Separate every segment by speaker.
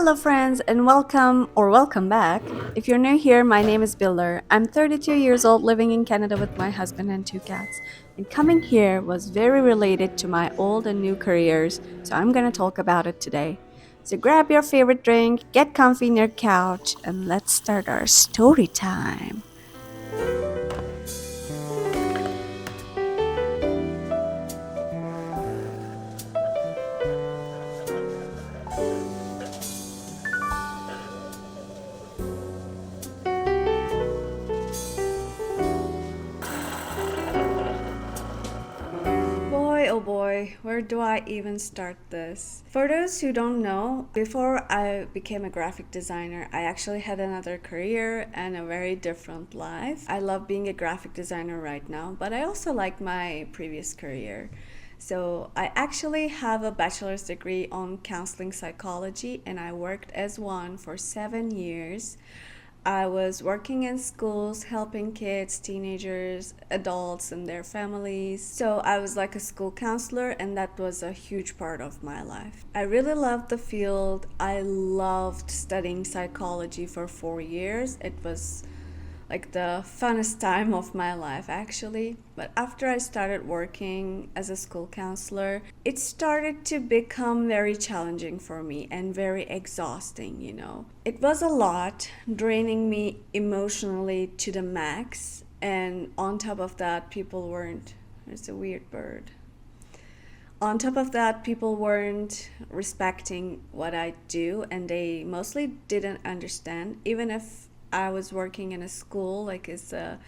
Speaker 1: Hello, friends, and welcome back. If you're new here, my name is Builder. I'm 32 years old, living in Canada with my husband and two cats. And coming here was very related to my old and new careers, so I'm gonna talk about it today. So grab your favorite drink, get comfy in your couch, and let's start our story time. Boy, oh boy, where do I even start this? For those who don't know, before I became a graphic designer, I actually had another career and a very different life. I love being a graphic designer right now, but I also like my previous career. So, I actually have a bachelor's degree on counseling psychology, and I worked as one for 7 years. I was working in schools, helping kids, teenagers, adults, and their families. So I was like a school counselor, and that was a huge part of my life. I really loved the field. I loved studying psychology for 4 years. It was like the funnest time of my life actually. But after I started working as a school counselor, it started to become very challenging for me and very exhausting. It was a lot, draining me emotionally to the max. And on top of that, people weren't, there's a weird bird. On top of that, people weren't respecting what I do, and they mostly didn't understand, even if I was working in a school, like it's a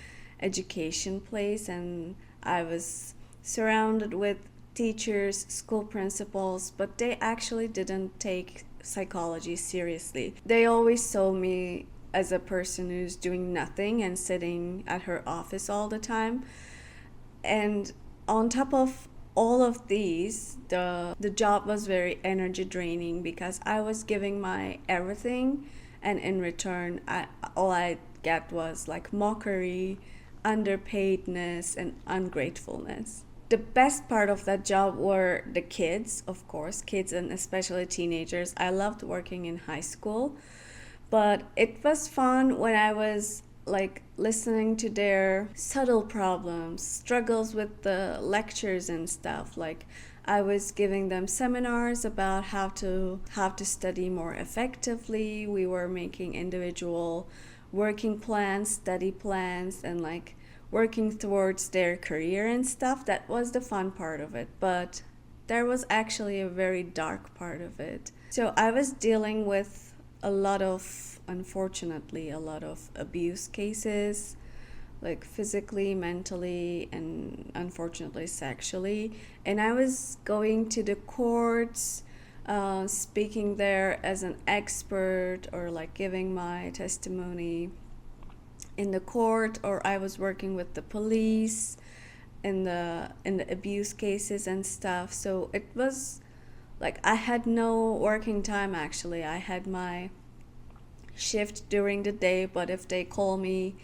Speaker 1: education place, and I was surrounded with teachers, school principals, but they actually didn't take psychology seriously. They always saw me as a person who's doing nothing and sitting at her office all the time. And on top of all of these, the job was very energy draining because I was giving my everything, and in return, all I get was like mockery, underpaidness, and ungratefulness. The best part of that job were the kids, of course, kids and especially teenagers. I loved working in high school, but it was fun when I was like listening to their subtle problems, struggles with the lectures and stuff. Like I was giving them seminars about how to study more effectively. We were making individual working plans, study plans, and like working towards their career and stuff. That was the fun part of it. But there was actually a very dark part of it. So I was dealing with unfortunately, a lot of abuse cases, like physically, mentally, and unfortunately, sexually. And I was going to the courts, speaking there as an expert, or like giving my testimony in the court, or I was working with the police in the abuse cases and stuff. So it was like I had no working time actually. I had my shift during the day, but if they call me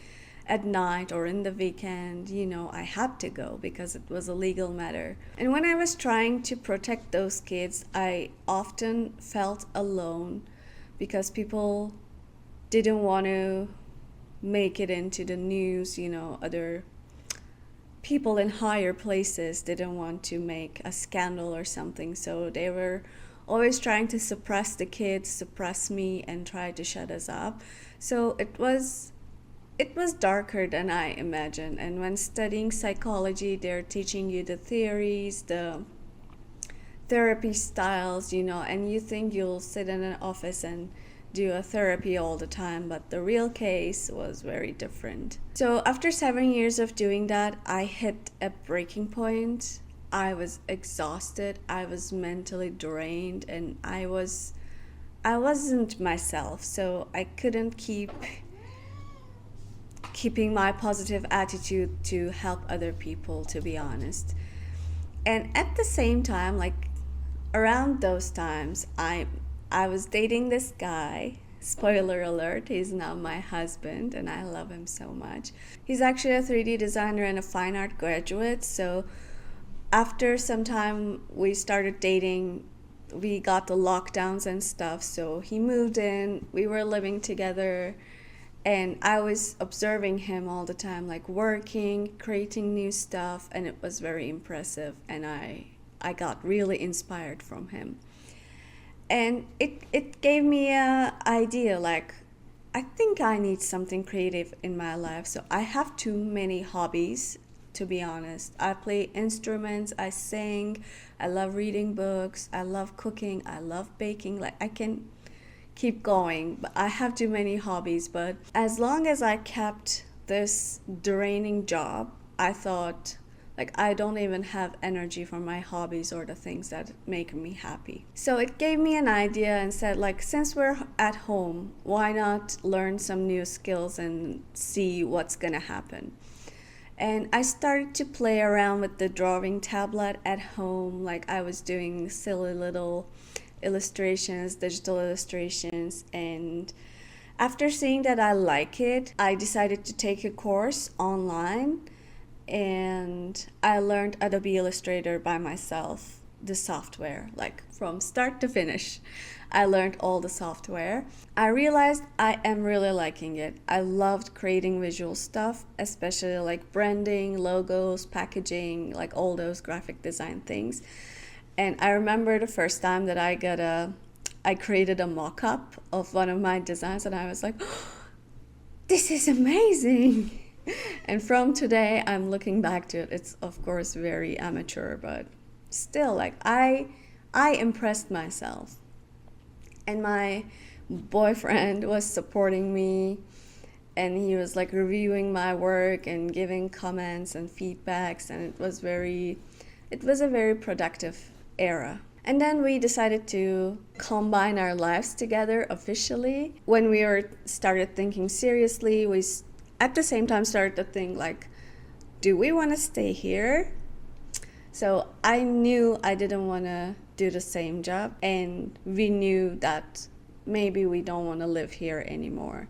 Speaker 1: at night or in the weekend, I had to go because it was a legal matter. And when I was trying to protect those kids, I often felt alone because people didn't want to make it into the news. Other people in higher places didn't want to make a scandal or something, so they were always trying to suppress the kids, suppress me, and try to shut us up. So it was darker than I imagined. And when studying psychology, they're teaching you the theories, the therapy styles, and you think you'll sit in an office and do a therapy all the time, but the real case was very different. So after 7 years of doing that, I hit a breaking point. I was exhausted, I was mentally drained, and I wasn't myself, so I couldn't keeping my positive attitude to help other people, to be honest. And at the same time, like around those times, I was dating this guy. Spoiler alert, he's now my husband, and I love him so much. He's actually a 3D designer and a fine art graduate. So after some time we started dating, we got the lockdowns and stuff, so he moved in, we were living together, and I was observing him all the time, like working, creating new stuff, and it was very impressive, and I got really inspired from him. And it gave me a idea, like I think I need something creative in my life. So I have too many hobbies, to be honest. I play instruments, I sing, I love reading books, I love cooking, I love baking. Like I can keep going, but I have too many hobbies. But as long as I kept this draining job, I thought, like, I don't even have energy for my hobbies or the things that make me happy. So it gave me an idea and said, like, since we're at home, why not learn some new skills and see what's gonna happen? And I started to play around with the drawing tablet at home. Like I was doing silly little illustrations, digital illustrations, and after seeing that I like it, I decided to take a course online, and I learned Adobe Illustrator by myself, the software, like from start to finish. I learned all the software. I realized I am really liking it. I loved creating visual stuff, especially like branding, logos, packaging, like all those graphic design things. And I remember the first time that I created a mock-up of one of my designs, and I was like, oh, this is amazing. And from today, I'm looking back to it. It's of course very amateur, but still, like I impressed myself. And my boyfriend was supporting me, and he was like reviewing my work and giving comments and feedbacks, and it was a very productive era. And then we decided to combine our lives together officially. When we started thinking seriously, we at the same time started to think, like, do we want to stay here? So I knew I didn't want to do the same job, and we knew that maybe we don't want to live here anymore.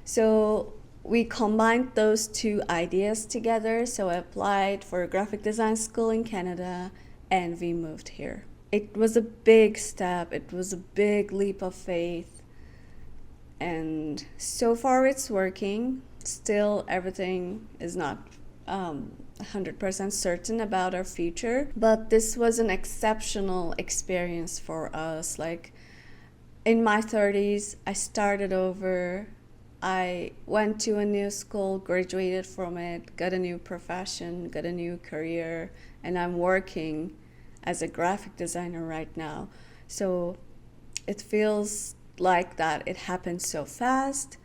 Speaker 1: So we combined those two ideas together. So I applied for a graphic design school in Canada, and we moved here. It was a big step. It was a big leap of faith. And so far it's working. Still, everything is not 100% certain about our future. But this was an exceptional experience for us. Like, in my 30s, I started over. I went to a new school, graduated from it, got a new profession, got a new career, and I'm working as a graphic designer right now. So it feels like that it happened so fast,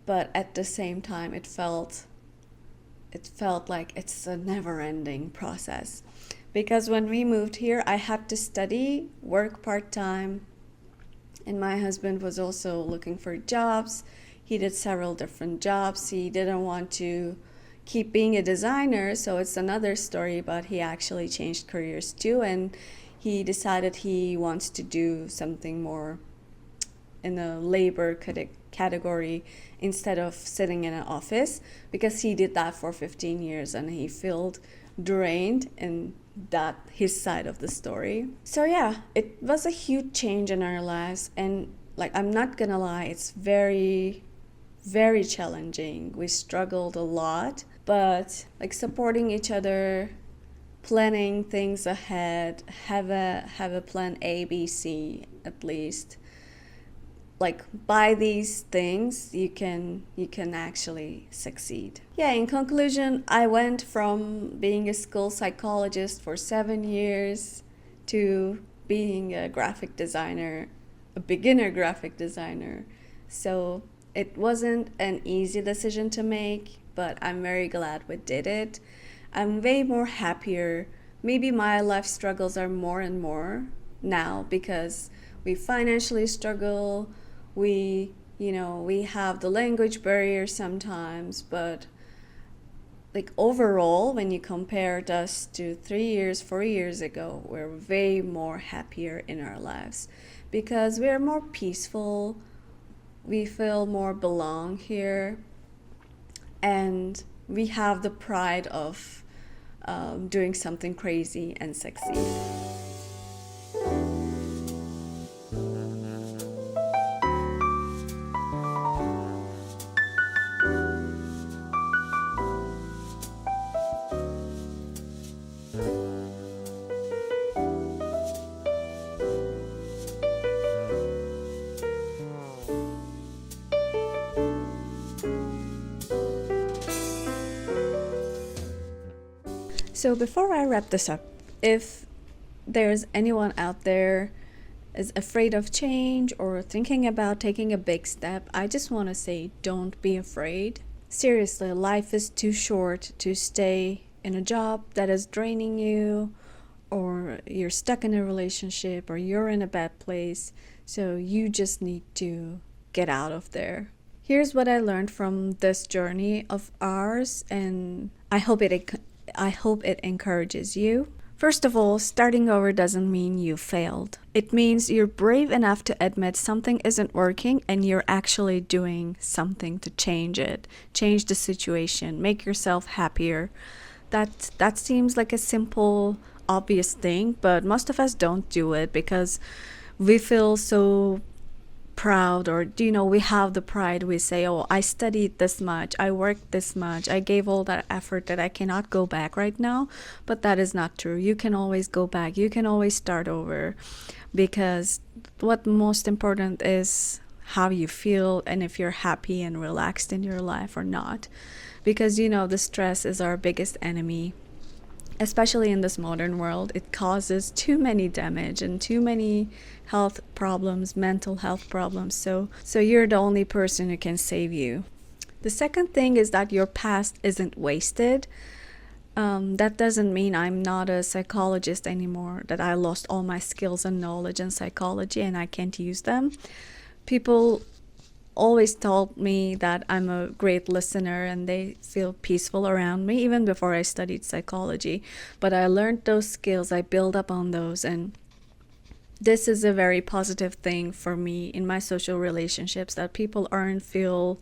Speaker 1: but at the same time it felt like it's a never-ending process. Because when we moved here, I had to study, work part-time, and my husband was also looking for jobs. He did several different jobs. He didn't want to keep being a designer, so it's another story, but he actually changed careers too, and he decided he wants to do something more in a labor category instead of sitting in an office, because he did that for 15 years and he felt drained in that his side of the story. So yeah, it was a huge change in our lives, and like, I'm not gonna lie, it's very, very challenging. We struggled a lot, but like supporting each other, planning things ahead, have a plan A, B, C at least. Like, by these things you can actually succeed. Yeah, in conclusion, I went from being a school psychologist for 7 years to being a graphic designer, a beginner graphic designer. So it wasn't an easy decision to make, but I'm very glad we did it. I'm way more happier. Maybe my life struggles are more and more now because we financially struggle. We have the language barrier sometimes, but like overall, when you compared us to 3 years, 4 years ago, we're way more happier in our lives because we're more peaceful. We feel more belong here, and we have the pride of doing something crazy and succeed. So before I wrap this up, if there's anyone out there is afraid of change or thinking about taking a big step, I just want to say don't be afraid. Seriously, life is too short to stay in a job that is draining you, or you're stuck in a relationship, or you're in a bad place. So you just need to get out of there. Here's what I learned from this journey of ours, and I hope it encourages you. First of all, starting over doesn't mean you failed. It means you're brave enough to admit something isn't working and you're actually doing something to change it, change the situation, make yourself happier. That seems like a simple, obvious thing, but most of us don't do it because we feel so proud, or we have the pride. We say, oh, I studied this much, I worked this much, I gave all that effort that I cannot go back right now. But that is not true. You can always go back, you can always start over, because what most important is how you feel and if you're happy and relaxed in your life or not. Because the stress is our biggest enemy, especially in this modern world. It causes too many damage and too many health problems, mental health problems. So you're the only person who can save you. The second thing is that your past isn't wasted. That doesn't mean I'm not a psychologist anymore, that I lost all my skills and knowledge in psychology and I can't use them. People always told me that I'm a great listener and they feel peaceful around me even before I studied psychology. But I learned those skills, I build up on those, and this is a very positive thing for me in my social relationships, that people aren't feel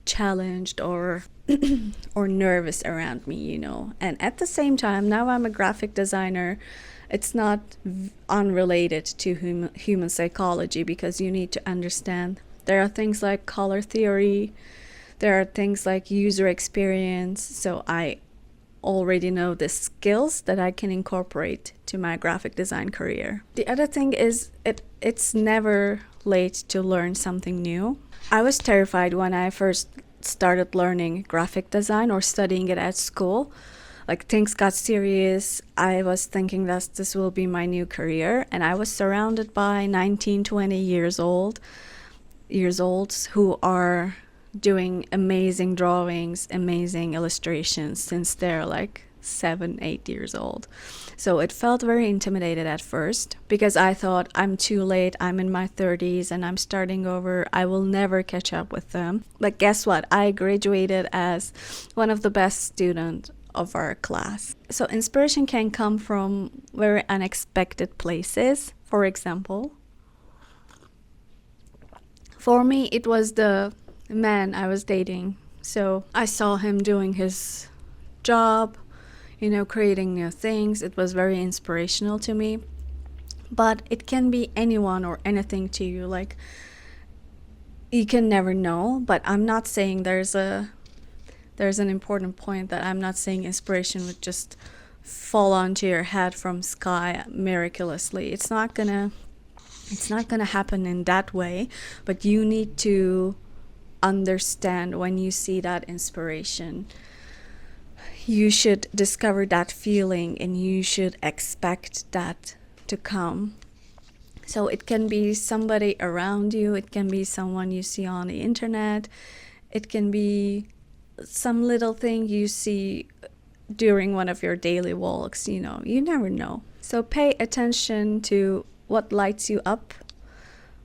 Speaker 1: challenged or or nervous around me. And at the same time, now I'm a graphic designer. It's not unrelated to human psychology, because you need to understand there are things like color theory, there are things like user experience. So I already know the skills that I can incorporate to my graphic design career. The other thing is it's never late to learn something new. I was terrified when I first started learning graphic design or studying it at school. Like, things got serious. I was thinking that this will be my new career, and I was surrounded by 19, 20 years olds who are doing amazing drawings, amazing illustrations since they're like 7, 8 years old. So it felt very intimidated at first, because I thought, I'm too late, I'm in my 30s and I'm starting over, I will never catch up with them. But guess what? I graduated as one of the best students of our class. So inspiration can come from very unexpected places. For example, for me, it was the man I was dating. So I saw him doing his job, creating new things. It was very inspirational to me. But it can be anyone or anything to you. Like, you can never know. But I'm not saying there's an important point, that I'm not saying inspiration would just fall onto your head from sky miraculously. It's not gonna happen in that way. But you need to understand when you see that inspiration, you should discover that feeling and you should expect that to come. So it can be somebody around you, it can be someone you see on the internet, it can be some little thing you see during one of your daily walks. You never know. So pay attention to what lights you up,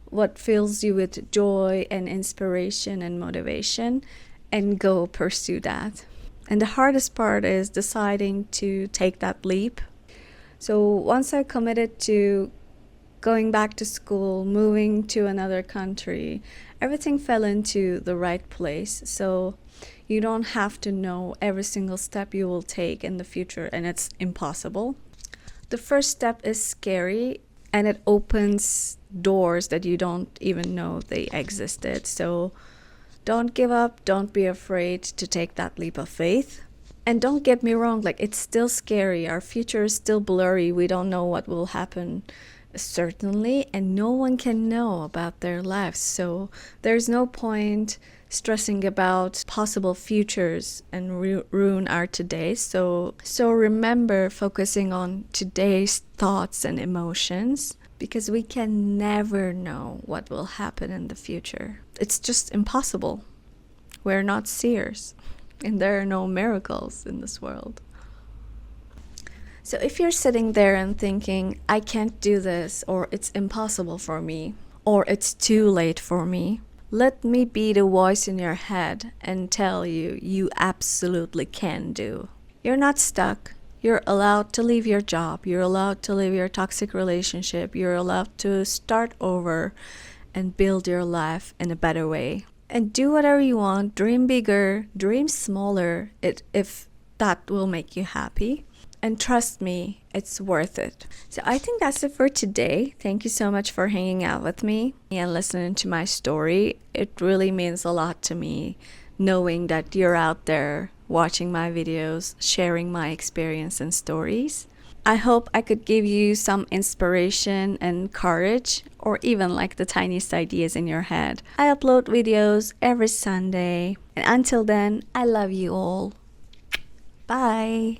Speaker 1: what fills you with joy and inspiration and motivation, and go pursue that. And the hardest part is deciding to take that leap. So once I committed to going back to school, moving to another country, everything fell into the right place. So you don't have to know every single step you will take in the future, and it's impossible. The first step is scary, and it opens doors that you don't even know they existed. So don't give up, don't be afraid to take that leap of faith. And don't get me wrong, like, it's still scary. Our future is still blurry. We don't know what will happen, certainly, and no one can know about their lives. So there's no point stressing about possible futures and ruin our today. So remember focusing on today's thoughts and emotions, because we can never know what will happen in the future. It's just impossible. We're not seers, and there are no miracles in this world. So if you're sitting there and thinking, I can't do this, or it's impossible for me, or it's too late for me, let me be the voice in your head and tell you, you absolutely can do. You're not stuck. You're allowed to leave your job. You're allowed to leave your toxic relationship. You're allowed to start over and build your life in a better way. And do whatever you want. Dream bigger, dream smaller, if that will make you happy. And trust me, it's worth it. So I think that's it for today. Thank you so much for hanging out with me and listening to my story. It really means a lot to me knowing that you're out there watching my videos, sharing my experience and stories. I hope I could give you some inspiration and courage, or even like the tiniest ideas in your head. I upload videos every Sunday. And until then, I love you all. Bye.